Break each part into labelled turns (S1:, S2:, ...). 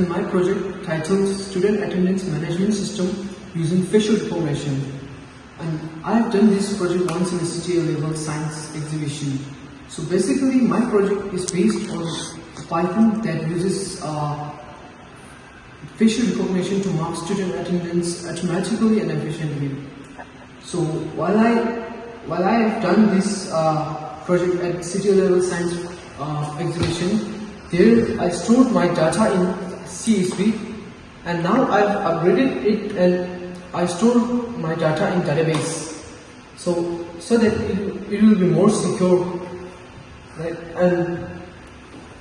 S1: present my project titled Student Attendance Management System using Facial Recognition. And I have done this project once in a CTA level science exhibition. So basically my project is based on Python that uses facial recognition to mark student attendance automatically and efficiently. So while I have done this project at CTA level science exhibition, there I stored my data in CSV, and now I've upgraded it and I store my data in database, so that it will be more secure, right? And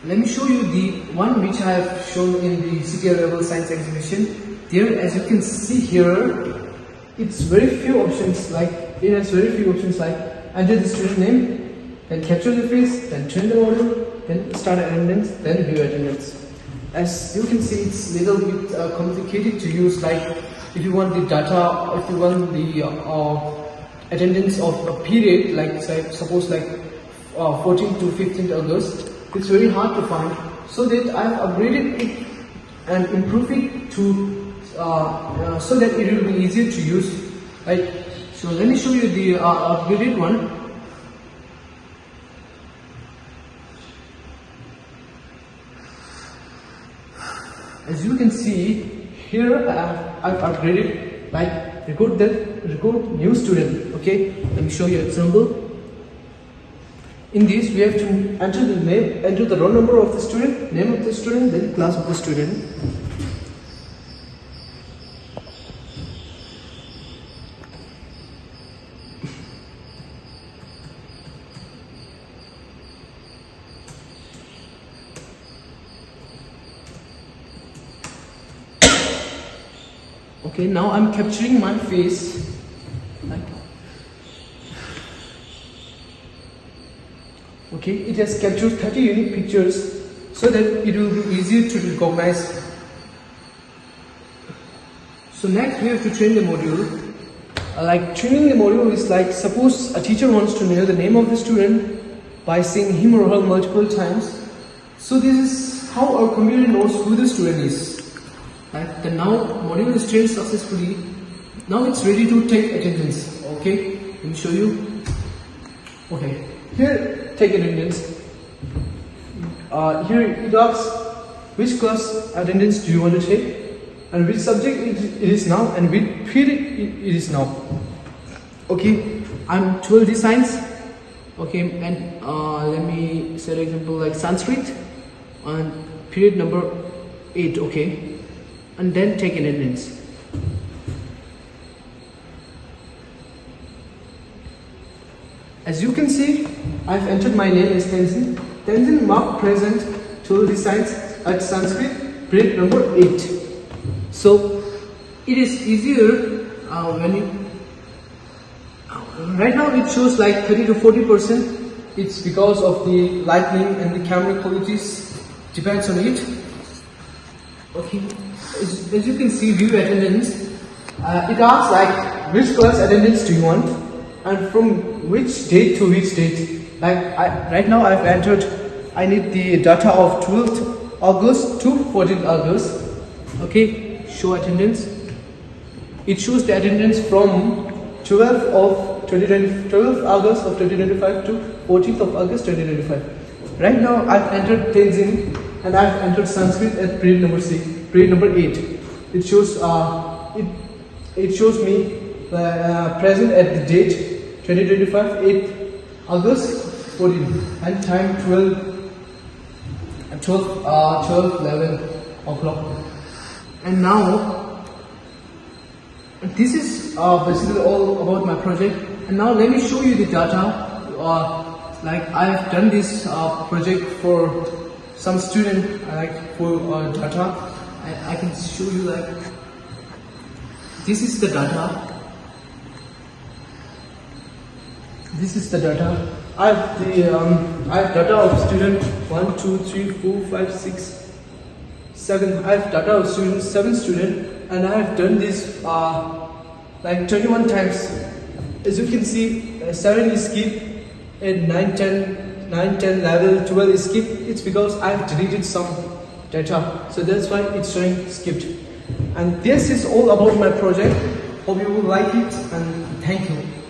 S1: let me show you the one which I have shown in the CTA level science exhibition. There, as you can see here, it's very few options. It has very few options like enter the student name, then capture the face, then train the model, then start attendance, then view attendance. As you can see, it's little bit complicated to use. Like if you want the data, if you want the attendance of a period, like suppose 14th to 15th August, it's very hard to find. So that I've upgraded it and improved it to so that it will be easier to use. Right. So let me show you the upgraded one. As you can see here, I've upgraded record new student. Okay, let me show you an example. In this, we have to enter the name, enter the roll number of the student, name of the student, then class of the student. Okay, now I'm capturing my face. Okay, it has captured 30 unique pictures so that it will be easier to recognize. So next we have to train the module. Training the module is like, suppose a teacher wants to know the name of the student by saying him or her multiple times. So this is how our computer knows who the student is. The now module is trained successfully. Now it's ready to take attendance. Okay, let me show you. Okay, here take attendance. Here it asks which class attendance do you want to take, and which subject it is now, and which period it is now. Okay, I'm 12D Science. Okay, and let me set an example like Sanskrit and period number 8. Okay. And then take attendance. As you can see, I've entered my name as Tenzin. Tenzin marked present to the science at Sanskrit, period number 8. So it is easier when you right now it shows like 30 to 40%. It's because of the lighting and the camera qualities, depends on it. Okay. As you can see, view attendance, it asks like which class attendance do you want and from which date to which date. Right now I've entered, I need the data of 12th August to 14th August. Okay, show attendance. It shows the attendance from 12th August of 2025 to 14th of August 2025. Right now I've entered Tenzin and I've entered Sanskrit at period number 6. Period number 8. It shows it shows me present at the date 2025 8th August 14 and time 11 o'clock. And now this is basically all about my project. And now let me show you the data. I have done this project for some student for data. I can show you this is the data. This is the data. I have data of student 1, 2, 3, 4, 5, 6, 7. I have data of students 7 students, and I have done this 21 times. As you can see, 7 is skipped, and 9, 10 level 12 is skipped. It's because I have deleted some data. So that's why it's showing skipped. And this is all about my project. Hope you will like it, and thank you.